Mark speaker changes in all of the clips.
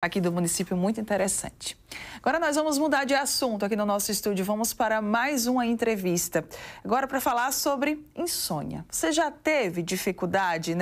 Speaker 1: aqui do município, muito interessante. Agora nós vamos mudar de assunto aqui no nosso estúdio, vamos para mais uma entrevista. Agora para falar sobre insônia. Você já teve dificuldade,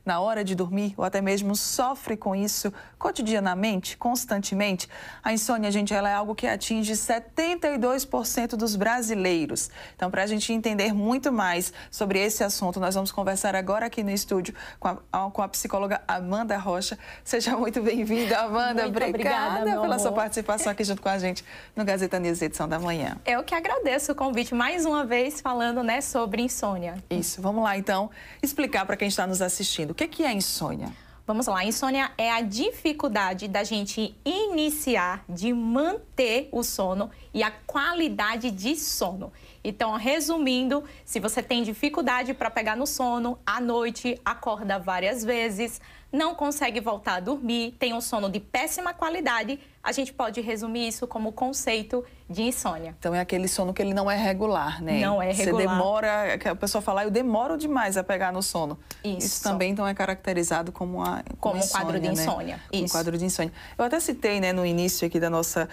Speaker 1: na hora de dormir ou até mesmo sofre com isso cotidianamente, constantemente? A insônia, gente, ela é algo que atinge 72% dos brasileiros. Então, para a gente entender muito mais sobre esse assunto, nós vamos conversar agora aqui no estúdio com a psicóloga Amanda Rocha. Seja muito bem-vinda, Amanda.
Speaker 2: Muito obrigada
Speaker 1: pela sua participação aqui junto com a gente no Gazeta News, edição da manhã.
Speaker 2: Eu que agradeço o convite mais uma vez falando, sobre insônia.
Speaker 1: Isso, vamos lá então explicar para quem está nos assistindo o que é insônia.
Speaker 2: Vamos lá, insônia é a dificuldade da gente iniciar, de manter o sono e a qualidade de sono. Então, resumindo, se você tem dificuldade para pegar no sono, à noite acorda várias vezes, não consegue voltar a dormir, tem um sono de péssima qualidade, a gente pode resumir isso como conceito de insônia.
Speaker 1: Então, é aquele sono que ele não é regular, né?
Speaker 2: Não é regular.
Speaker 1: Você demora, a pessoa fala, eu demoro demais a pegar no sono.
Speaker 2: Isso
Speaker 1: também então é caracterizado como
Speaker 2: um quadro de insônia.
Speaker 1: Um quadro de insônia. Eu até citei, no início aqui da nossa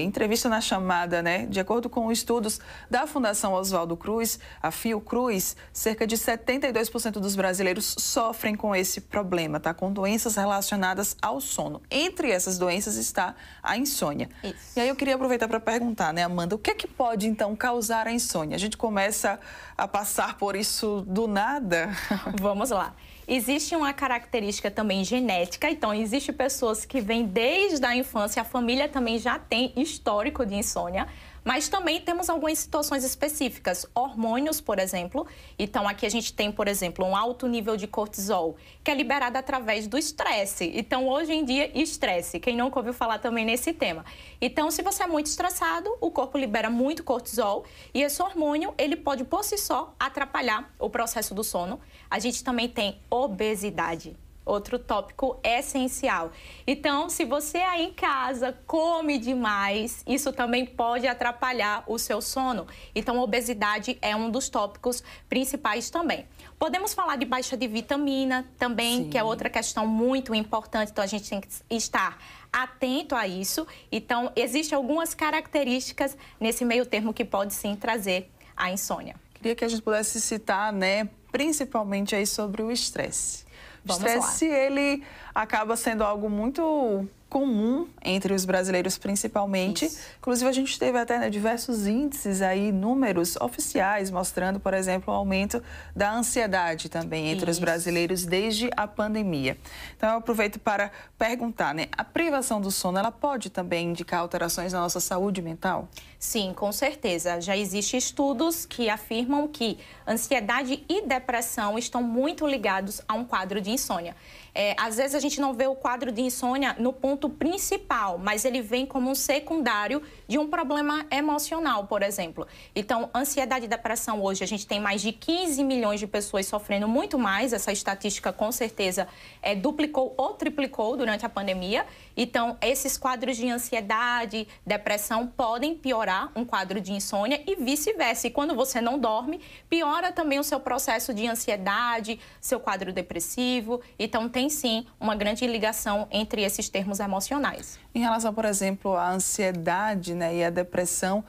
Speaker 1: entrevista na chamada, de acordo com estudos da Fundação Oswaldo Cruz, a Fiocruz, cerca de 72% dos brasileiros sofrem com esse problema, tá? Com doenças relacionadas ao sono. Entre essas doenças está a insônia.
Speaker 2: Isso.
Speaker 1: E aí eu queria aproveitar para perguntar, Amanda, o que é que pode então causar a insônia? A gente começa a passar por isso do nada?
Speaker 2: Vamos lá. Existe uma característica também genética, então existem pessoas que vêm desde a infância, a família também já tem histórico de insônia, mas também temos algumas situações específicas, hormônios, por exemplo. Então, aqui a gente tem, por exemplo, um alto nível de cortisol, que é liberado através do estresse. Então, hoje em dia, estresse. Quem nunca ouviu falar também nesse tema? Então, se você é muito estressado, o corpo libera muito cortisol e esse hormônio, ele pode, por si só, atrapalhar o processo do sono. A gente também tem obesidade. Outro tópico essencial. Então, se você aí em casa come demais, isso também pode atrapalhar o seu sono. Então, a obesidade é um dos tópicos principais também. Podemos falar de baixa de vitamina também,
Speaker 1: Sim.
Speaker 2: Que é outra questão muito importante. Então, a gente tem que estar atento a isso. Então, existem algumas características nesse meio termo que pode sim trazer a insônia.
Speaker 1: Queria que a gente pudesse citar, principalmente aí sobre o estresse. O estresse, ele acaba sendo algo muito comum entre os brasileiros, principalmente.
Speaker 2: Isso.
Speaker 1: Inclusive, a gente teve até diversos índices aí, números oficiais, mostrando, por exemplo, o aumento da ansiedade também entre os brasileiros desde a pandemia. Então, eu aproveito para perguntar, a privação do sono, ela pode também indicar alterações na nossa saúde mental?
Speaker 2: Sim, com certeza. Já existem estudos que afirmam que ansiedade e depressão estão muito ligados a um quadro de insônia. Às vezes a gente não vê o quadro de insônia no ponto principal, mas ele vem como um secundário de um problema emocional, por exemplo. Então, ansiedade e depressão hoje, a gente tem mais de 15 milhões de pessoas sofrendo, muito mais. Essa estatística, com certeza, duplicou ou triplicou durante a pandemia. Então, esses quadros de ansiedade, depressão, podem piorar um quadro de insônia e vice-versa. E quando você não dorme, piora também o seu processo de ansiedade, seu quadro depressivo. Então, tem sim uma grande ligação entre esses termos emocionais.
Speaker 1: Em relação, por exemplo, à ansiedade e à depressão,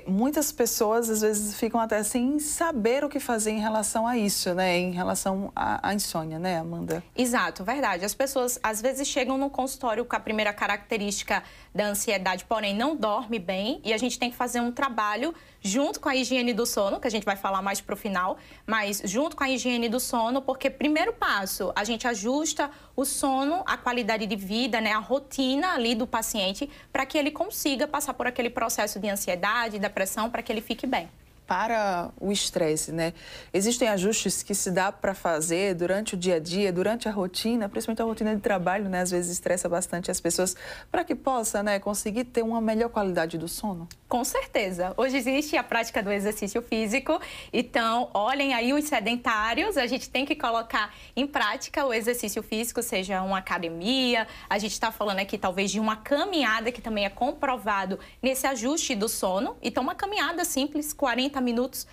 Speaker 1: muitas pessoas às vezes ficam até sem saber o que fazer em relação a isso, em relação à insônia, Amanda?
Speaker 2: Exato, verdade. As pessoas às vezes chegam no consultório com a primeira característica da ansiedade, porém não dorme bem, e a gente tem que fazer um trabalho junto com a higiene do sono, que a gente vai falar mais para o final, mas junto com a higiene do sono, porque primeiro passo, a gente ajusta o sono, a qualidade de vida, a rotina ali do paciente, para que ele consiga passar por aquele processo de ansiedade, depressão, para que ele fique bem.
Speaker 1: Para o estresse, existem ajustes que se dá para fazer durante o dia a dia, durante a rotina, principalmente a rotina de trabalho, às vezes estressa bastante as pessoas, para que possa, conseguir ter uma melhor qualidade do sono?
Speaker 2: Com certeza. Hoje existe a prática do exercício físico, então olhem aí os sedentários, a gente tem que colocar em prática o exercício físico, seja uma academia, a gente está falando aqui talvez de uma caminhada, que também é comprovado nesse ajuste do sono. Então, uma caminhada simples, 40 minutos,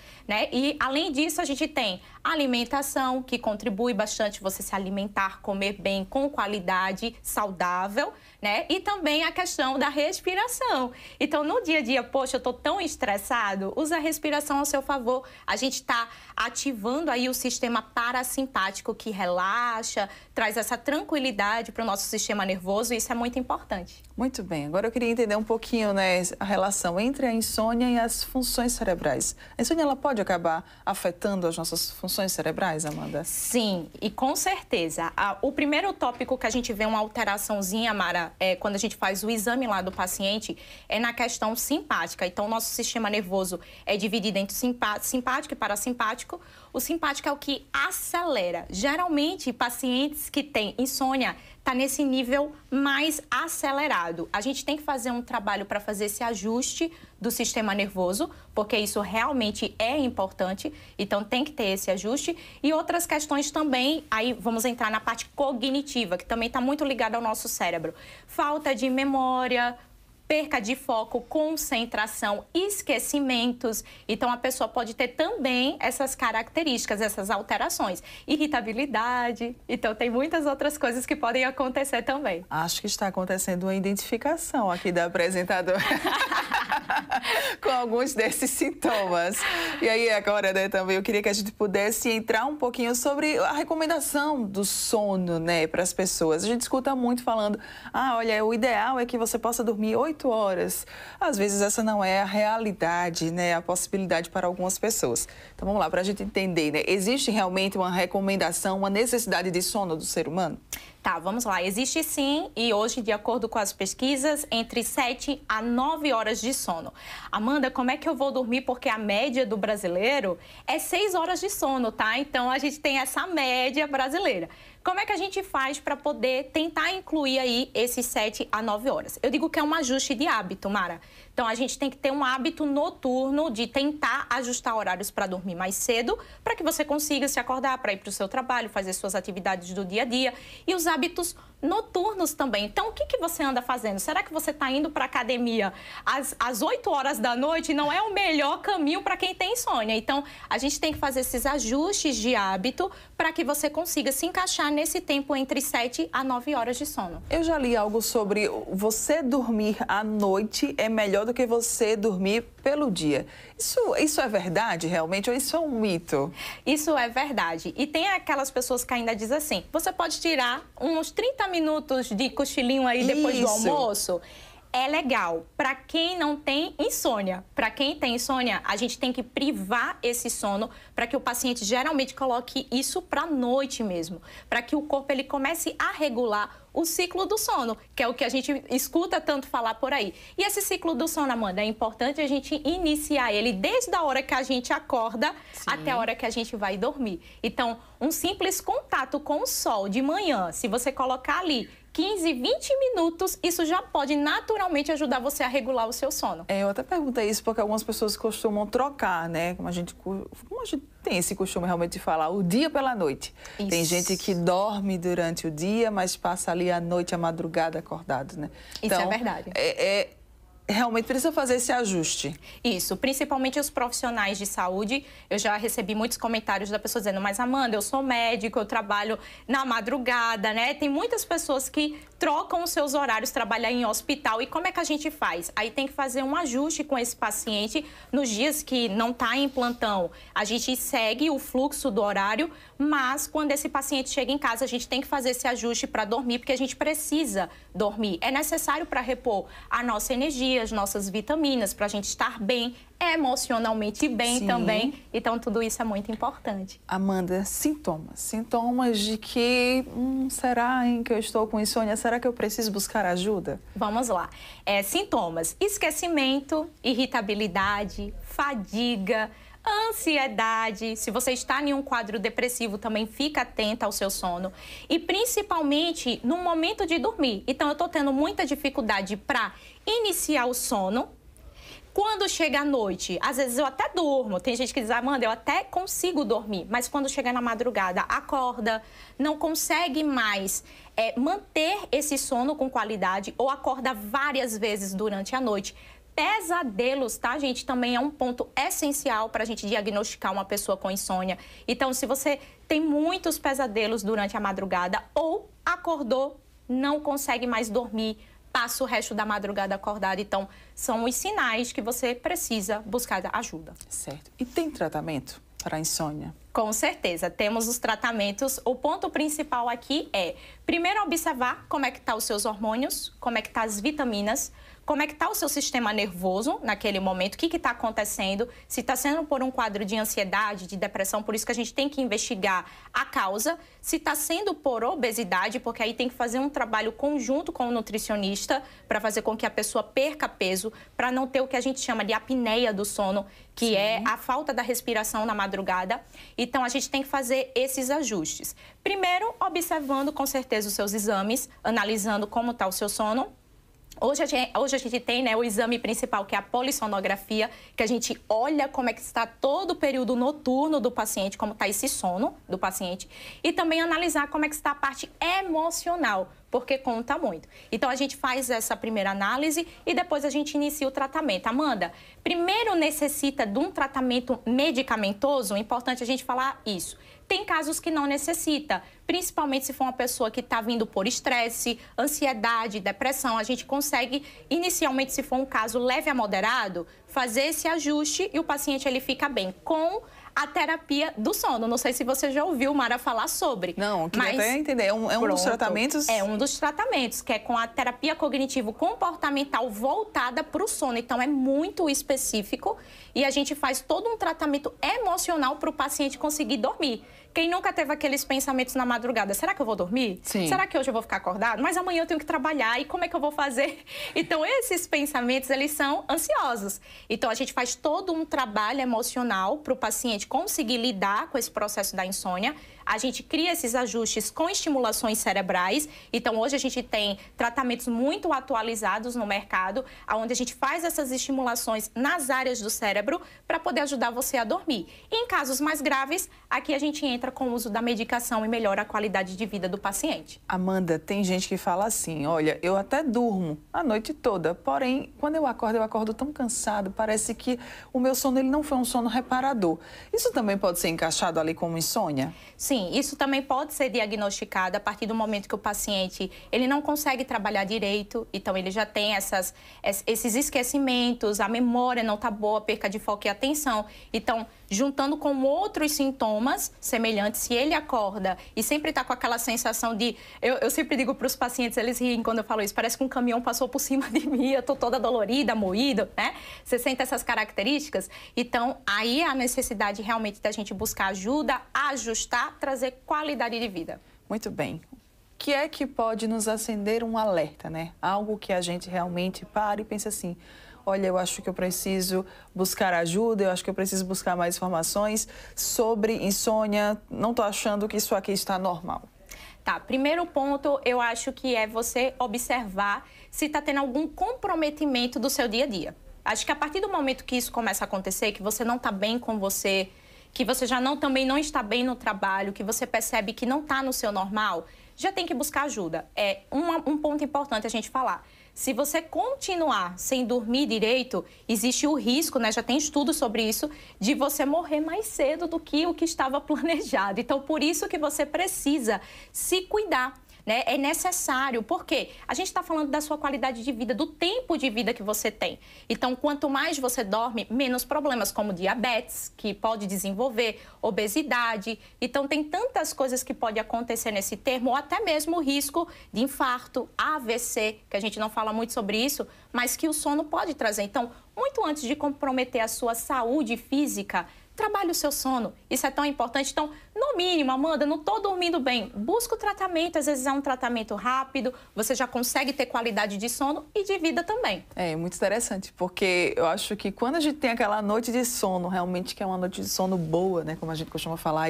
Speaker 2: E além disso, a gente tem alimentação, que contribui bastante você se alimentar, comer bem, com qualidade, saudável, né? E também a questão da respiração. Então, no dia a dia, poxa, eu tô tão estressado, usa a respiração ao seu favor. A gente está ativando aí o sistema parasimpático, que relaxa, traz essa tranquilidade para o nosso sistema nervoso, e isso é muito importante.
Speaker 1: Muito bem. Agora eu queria entender um pouquinho, né, a relação entre a insônia e as funções cerebrais. A insônia, ela pode acabar afetando as nossas funções cerebrais, Amanda?
Speaker 2: Sim, e com certeza. O primeiro tópico que a gente vê uma alteraçãozinha, Mara, quando a gente faz o exame lá do paciente, é na questão simpática. Então, o nosso sistema nervoso é dividido entre simpático e parasimpático. O simpático é o que acelera. Geralmente, pacientes que têm insônia está nesse nível mais acelerado. A gente tem que fazer um trabalho para fazer esse ajuste do sistema nervoso, porque isso realmente é importante, então tem que ter esse ajuste. E outras questões também, aí vamos entrar na parte cognitiva, que também está muito ligada ao nosso cérebro. Falta de memória, perca de foco, concentração, esquecimentos. Então, a pessoa pode ter também essas características, essas alterações. Irritabilidade. Então, tem muitas outras coisas que podem acontecer também.
Speaker 1: Acho que está acontecendo uma identificação aqui da apresentadora com alguns desses sintomas. E aí, agora, né, também eu queria que a gente pudesse entrar um pouquinho sobre a recomendação do sono, né, para as pessoas. A gente escuta muito falando, olha, o ideal é que você possa dormir 8 horas. Às vezes essa não é a realidade, né? A possibilidade para algumas pessoas. Então vamos lá, para a gente entender, né? Existe realmente uma recomendação, uma necessidade de sono do ser humano?
Speaker 2: Tá, vamos lá. Existe sim, e hoje, de acordo com as pesquisas, entre 7 a 9 horas de sono. Amanda, como é que eu vou dormir? Porque a média do brasileiro é 6 horas de sono, tá? Então, a gente tem essa média brasileira. Como é que a gente faz para poder tentar incluir aí esses 7 a 9 horas? Eu digo que é um ajuste de hábito, Mara. Então, a gente tem que ter um hábito noturno de tentar ajustar horários para dormir mais cedo, para que você consiga se acordar para ir para o seu trabalho, fazer suas atividades do dia a dia. E os hábitos noturnos também. Então, o que você anda fazendo? Será que você está indo para a academia às 8 horas da noite? Não é o melhor caminho para quem tem insônia. Então, a gente tem que fazer esses ajustes de hábito para que você consiga se encaixar nesse tempo entre 7 a 9 horas de sono.
Speaker 1: Eu já li algo sobre você dormir à noite é melhor do que você dormir pelo dia. Isso é verdade realmente ou isso é um mito?
Speaker 2: Isso é verdade. E tem aquelas pessoas que ainda dizem assim, você pode tirar uns 30 minutos de cochilinho aí depois do almoço. É legal para quem não tem insônia. Para quem tem insônia, a gente tem que privar esse sono para que o paciente geralmente coloque isso para a noite mesmo, para que o corpo ele comece a regular o ciclo do sono, que é o que a gente escuta tanto falar por aí. E esse ciclo do sono, Amanda, é importante a gente iniciar ele desde a hora que a gente acorda até a hora que a gente vai dormir. Então, um simples contato com o sol de manhã, se você colocar ali 15, 20 minutos, isso já pode naturalmente ajudar você a regular o seu sono.
Speaker 1: Eu até perguntei isso porque algumas pessoas costumam trocar, né? Como a gente tem esse costume realmente de falar, o dia pela noite. Isso. Tem gente que dorme durante o dia, mas passa ali a noite, a madrugada acordado, né?
Speaker 2: Isso é verdade.
Speaker 1: Realmente precisa fazer esse ajuste.
Speaker 2: Isso, principalmente os profissionais de saúde. Eu já recebi muitos comentários da pessoa dizendo, mas Amanda, eu sou médico, eu trabalho na madrugada, né? Tem muitas pessoas que trocam os seus horários, trabalhar em hospital. E como é que a gente faz? Aí tem que fazer um ajuste com esse paciente nos dias que não está em plantão. A gente segue o fluxo do horário, mas quando esse paciente chega em casa, a gente tem que fazer esse ajuste para dormir, porque a gente precisa dormir. É necessário para repor a nossa energia, as nossas vitaminas, para a gente estar bem, emocionalmente bem também. Então, tudo isso é muito importante.
Speaker 1: Amanda, sintomas. Sintomas de que, será que eu estou com insônia? Será que eu preciso buscar ajuda?
Speaker 2: Vamos lá. Sintomas: esquecimento, irritabilidade, fadiga, ansiedade. Se você está em um quadro depressivo, também fica atenta ao seu sono. E principalmente no momento de dormir. Então, eu estou tendo muita dificuldade para iniciar o sono. Quando chega a noite, às vezes eu até durmo. Tem gente que diz, Amanda, eu até consigo dormir. Mas quando chega na madrugada, acorda, não consegue mais manter esse sono com qualidade ou acorda várias vezes durante a noite. Pesadelos, tá, gente? Também é um ponto essencial para a gente diagnosticar uma pessoa com insônia. Então, se você tem muitos pesadelos durante a madrugada ou acordou, não consegue mais dormir, passa o resto da madrugada acordado. Então, são os sinais que você precisa buscar ajuda.
Speaker 1: Certo. E tem tratamento para a insônia?
Speaker 2: Com certeza, temos os tratamentos. O ponto principal aqui é, primeiro, observar como é que estão os seus hormônios, como é que estão as vitaminas, como é que está o seu sistema nervoso naquele momento, o que está acontecendo, se está sendo por um quadro de ansiedade, de depressão, por isso que a gente tem que investigar a causa, se está sendo por obesidade, porque aí tem que fazer um trabalho conjunto com o nutricionista para fazer com que a pessoa perca peso, para não ter o que a gente chama de apneia do sono, que Sim. é a falta da respiração na madrugada. Então, a gente tem que fazer esses ajustes. Primeiro, observando com certeza os seus exames, analisando como está o seu sono. Hoje a gente tem, né, o exame principal, que é a polissonografia, que a gente olha como é que está todo o período noturno do paciente, como está esse sono do paciente, e também analisar como é que está a parte emocional, porque conta muito. Então, a gente faz essa primeira análise e depois a gente inicia o tratamento. Amanda, primeiro necessita de um tratamento medicamentoso, é importante a gente falar isso. Tem casos que não necessita, principalmente se for uma pessoa que está vindo por estresse, ansiedade, depressão. A gente consegue, inicialmente, se for um caso leve a moderado, fazer esse ajuste e o paciente ele fica bem com a terapia do sono. Não sei se você já ouviu Mara falar sobre.
Speaker 1: Não, queria até entender. É um dos tratamentos?
Speaker 2: É um dos tratamentos, que é com a terapia cognitivo-comportamental voltada para o sono. Então, é muito específico e a gente faz todo um tratamento emocional para o paciente conseguir dormir. Quem nunca teve aqueles pensamentos na madrugada? Será que eu vou dormir?
Speaker 1: Sim.
Speaker 2: Será que hoje eu vou ficar acordado? Mas amanhã eu tenho que trabalhar e como é que eu vou fazer? Então, esses pensamentos, eles são ansiosos. Então, a gente faz todo um trabalho emocional para o paciente conseguir lidar com esse processo da insônia. A gente cria esses ajustes com estimulações cerebrais. Então, hoje a gente tem tratamentos muito atualizados no mercado, onde a gente faz essas estimulações nas áreas do cérebro para poder ajudar você a dormir. E em casos mais graves, aqui a gente entra com o uso da medicação e melhora a qualidade de vida do paciente.
Speaker 1: Amanda, tem gente que fala assim, olha, eu até durmo a noite toda, porém, quando eu acordo tão cansado, parece que o meu sono ele não foi um sono reparador. Isso também pode ser encaixado ali como insônia?
Speaker 2: Sim, isso também pode ser diagnosticado a partir do momento que o paciente ele não consegue trabalhar direito, então ele já tem esses esquecimentos, a memória não está boa, perca de foco e atenção. Então, juntando com outros sintomas semelhantes, se ele acorda e sempre está com aquela sensação de... Eu sempre digo para os pacientes, eles riem quando eu falo isso, parece que um caminhão passou por cima de mim, eu estou toda dolorida, moída, né? Você sente essas características? Então, aí a necessidade realmente da gente buscar ajuda, ajustar, trazer qualidade de vida.
Speaker 1: Muito bem. O que é que pode nos acender um alerta, né? Algo que a gente realmente para e pensa assim... Olha, eu acho que eu preciso buscar ajuda, eu acho que eu preciso buscar mais informações sobre insônia. Não estou achando que isso aqui está normal.
Speaker 2: Tá, primeiro ponto, eu acho que é você observar se está tendo algum comprometimento do seu dia a dia. Acho que a partir do momento que isso começa a acontecer, que você não está bem com você, que você já também não está bem no trabalho, que você percebe que não está no seu normal, já tem que buscar ajuda. É um ponto importante a gente falar. Se você continuar sem dormir direito, existe o risco, né? Já tem estudos sobre isso, de você morrer mais cedo do que o que estava planejado. Então, por isso que você precisa se cuidar. Né? É necessário, porque a gente está falando da sua qualidade de vida, do tempo de vida que você tem. Então, quanto mais você dorme, menos problemas como diabetes, que pode desenvolver, obesidade. Então, tem tantas coisas que podem acontecer nesse termo, ou até mesmo o risco de infarto, AVC, que a gente não fala muito sobre isso, mas que o sono pode trazer. Então, muito antes de comprometer a sua saúde física, trabalhe o seu sono, isso é tão importante. Então, no mínimo, Amanda, não estou dormindo bem, busca o tratamento, às vezes é um tratamento rápido, você já consegue ter qualidade de sono e de vida também.
Speaker 1: É muito interessante, porque eu acho que quando a gente tem aquela noite de sono, realmente que é uma noite de sono boa, né, como a gente costuma falar,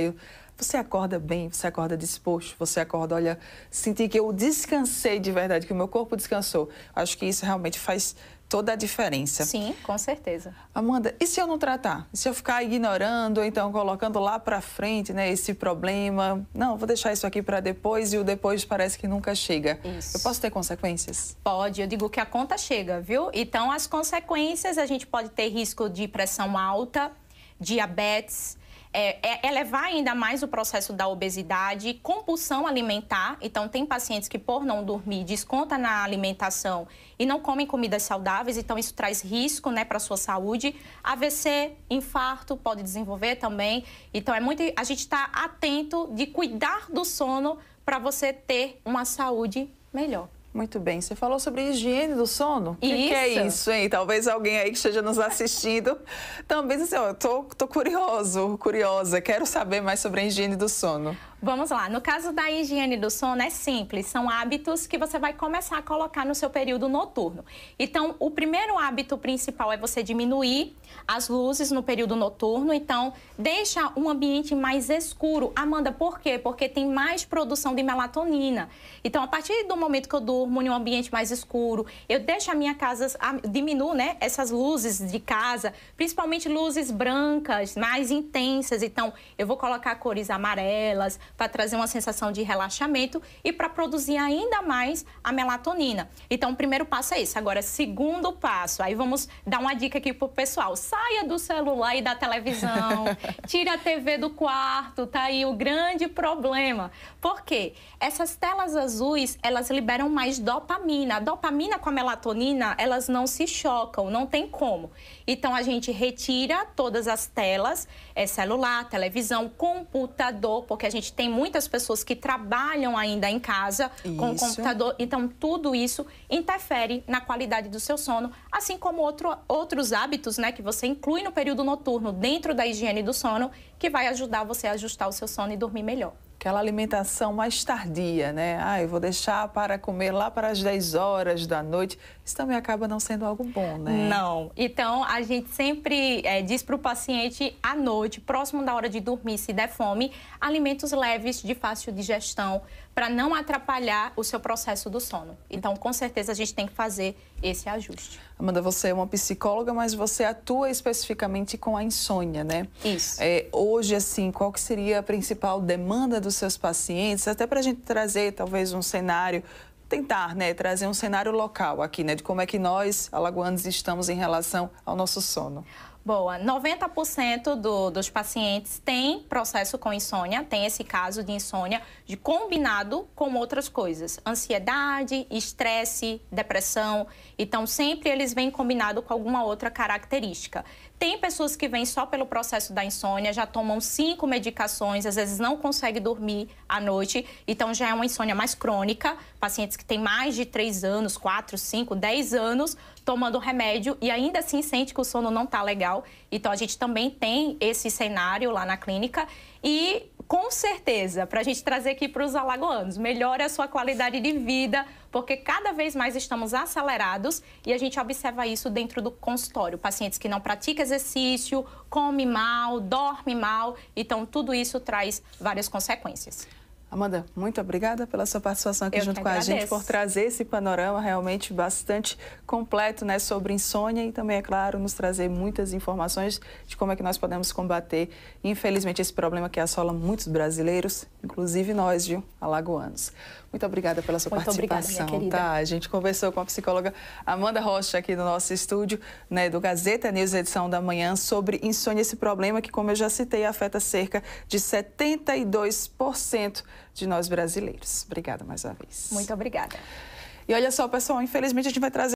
Speaker 1: você acorda bem, você acorda disposto, você acorda, olha, sentir que eu descansei de verdade, que o meu corpo descansou. Acho que isso realmente faz toda a diferença.
Speaker 2: Sim, com certeza.
Speaker 1: Amanda, e se eu não tratar? E se eu ficar ignorando, ou então colocando lá para frente, né, esse problema? Não, vou deixar isso aqui para depois e o depois parece que nunca chega.
Speaker 2: Isso.
Speaker 1: Eu posso ter consequências?
Speaker 2: Pode, eu digo que a conta chega, viu? Então, as consequências, a gente pode ter risco de pressão alta, diabetes, elevar ainda mais o processo da obesidade, compulsão alimentar. Então, tem pacientes que, por não dormir, desconta na alimentação e não comem comidas saudáveis. Então, isso traz risco, né, para a sua saúde. AVC, infarto, pode desenvolver também. Então, a gente está atento de cuidar do sono para você ter uma saúde melhor.
Speaker 1: Muito bem. Você falou sobre higiene do sono? O que é isso, hein? Talvez alguém aí que esteja nos assistindo também diz assim, tô curiosa, quero saber mais sobre a higiene do sono.
Speaker 2: Vamos lá. No caso da higiene do sono, é simples. São hábitos que você vai começar a colocar no seu período noturno. Então, o primeiro hábito principal é você diminuir as luzes no período noturno. Então, deixa um ambiente mais escuro. Amanda, por quê? Porque tem mais produção de melatonina. Então, a partir do momento que eu durmo em um ambiente mais escuro, eu deixo a minha casa, diminuo, né, essas luzes de casa, principalmente luzes brancas, mais intensas. Então, eu vou colocar cores amarelas, para trazer uma sensação de relaxamento e para produzir ainda mais a melatonina. Então, o primeiro passo é esse. Agora, segundo passo, aí vamos dar uma dica aqui pro pessoal. Saia do celular e da televisão, tira a TV do quarto, tá aí o grande problema. Por quê? Essas telas azuis, elas liberam mais dopamina. A dopamina com a melatonina, elas não se chocam, não tem como. Então, a gente retira todas as telas, celular, televisão, computador, porque a gente tem muitas pessoas que trabalham ainda em casa com o computador. Então, tudo isso interfere na qualidade do seu sono, assim como outros hábitos, né, que você inclui no período noturno dentro da higiene do sono, que vai ajudar você a ajustar o seu sono e dormir melhor.
Speaker 1: Aquela alimentação mais tardia, né? Eu vou deixar para comer lá para as 10 horas da noite. Isso também acaba não sendo algo bom, né?
Speaker 2: Não. Então, a gente sempre diz para o paciente, à noite, próximo da hora de dormir, se der fome, alimentos leves, de fácil digestão, para não atrapalhar o seu processo do sono. Então, com certeza, a gente tem que fazer esse ajuste.
Speaker 1: Amanda, você é uma psicóloga, mas você atua especificamente com a insônia, né?
Speaker 2: Isso.
Speaker 1: Hoje, assim, qual que seria a principal demanda dos seus pacientes? Até para a gente trazer, talvez, um cenário, tentar, né, trazer um cenário local aqui, né, de como é que nós, alagoanos, estamos em relação ao nosso sono.
Speaker 2: Boa, 90% dos pacientes têm processo com insônia, tem esse caso de insônia combinado com outras coisas. Ansiedade, estresse, depressão. Então, sempre eles vêm combinado com alguma outra característica. Tem pessoas que vêm só pelo processo da insônia, já tomam 5 medicações, às vezes não conseguem dormir à noite. Então, já é uma insônia mais crônica. Pacientes que têm mais de 3 anos, 4, 5, 10 anos tomando remédio e ainda assim sente que o sono não está legal. Então, a gente também tem esse cenário lá na clínica e, com certeza, para a gente trazer aqui para os alagoanos, melhora a sua qualidade de vida, porque cada vez mais estamos acelerados e a gente observa isso dentro do consultório. Pacientes que não praticam exercício, comem mal, dormem mal, então tudo isso traz várias consequências.
Speaker 1: Amanda, muito obrigada pela sua participação aqui junto com a gente, por trazer esse panorama realmente bastante completo, né, sobre insônia e também, é claro, nos trazer muitas informações de como é que nós podemos combater, infelizmente, esse problema que assola muitos brasileiros, inclusive nós, viu, alagoanos. Muito obrigada pela sua participação.
Speaker 2: Obrigada, minha querida.
Speaker 1: A gente conversou com a psicóloga Amanda Rocha aqui no nosso estúdio, né, do Gazeta News, edição da manhã, sobre insônia, esse problema que, como eu já citei, afeta cerca de 72% de nós brasileiros. Obrigada mais uma vez.
Speaker 2: Muito obrigada.
Speaker 1: E olha só, pessoal, infelizmente a gente vai trazer